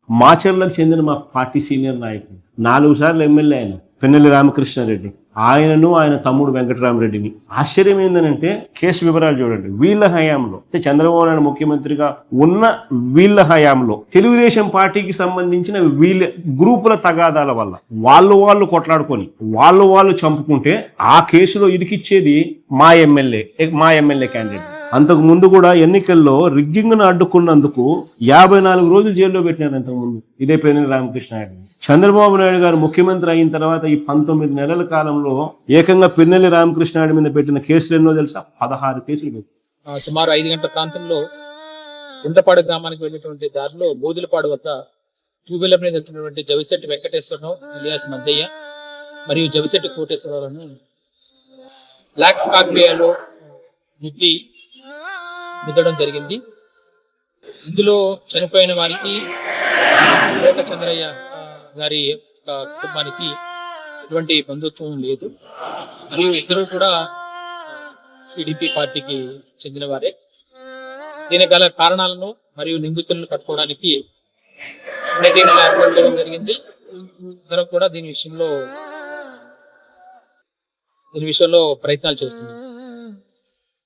మాచర్లకు చెందిన మా party senior నాయకుడు 4 సార్లు ఎమ్మెల్యే ఆయన పిన్నెల్లి రామకృష్ణారెడ్డి, ఆయనను ఆయన తమ్ముడు వెంకటరామరెడ్డిని. ఆశ్చర్యం ఏంటంటే కేసు వివరాలు చూడండి. వీళ్ళ హయాంలో అంటే చంద్రబాబు నాయుడు ముఖ్యమంత్రిగా ఉన్న వీళ్ళ హయాంలో తెలుగుదేశం పార్టీకి సంబంధించిన వీళ్ళ గ్రూపుల తగాదాల వల్ల వాళ్ళు కొట్లాడుకొని వాళ్ళు చంపుకుంటే ఆ కేసులో ఇరికిచ్చేది మా ఎమ్మెల్యే క్యాండిడేట్. అంతకు ముందు కూడా ఎన్నికల్లో రిగ్గింగ్ను అడ్డుకున్నందుకు 54 రోజులు జైల్లో పెట్టినారు. అంతకుముందు ఇదే పిన్నెల్లి రామకృష్ణారెడ్డి. చంద్రబాబు నాయుడు గారు ముఖ్యమంత్రి అయిన తర్వాత ఈ 19 నెలల కాలంలో ఏకంగా పిన్నెల్లి రామకృష్ణారెడ్డి మీద పెట్టిన కేసులు ఎన్నో తెలుసా? 16 కేసులు పెట్టారు. సుమారు 5 గంటల ప్రాంతంలో కుంటపాడు గ్రామానికి వెళ్ళినటువంటి దారిలో బోదులపాడు వద్ద 2 వీలర్ మీద వెళ్తున్నటువంటి జవిశెట్టి వెంకటేశ్వరరావు ఇలియాస్ మద్దయ్య మరియు జవిశెట్టి కోటేశ్వరరావును బ్లాక్ స్కార్పియోలో గుద్దడం జరిగింది. ఇందులో చనిపోయిన వారికి కోట చంద్రయ్య గారి కుటుంబానికి ఎటువంటి బంధుత్వం లేదు. మరియు ఇద్దరు కూడా టీడీపీ పార్టీకి చెందిన వారే. దీనికి గల కారణాలను మరియు నిందితులను పట్టుకోవడానికి ఏర్పాటు చేయడం జరిగింది. ఇద్దరు కూడా దీని విషయంలో ప్రయత్నాలు చేస్తున్నారు.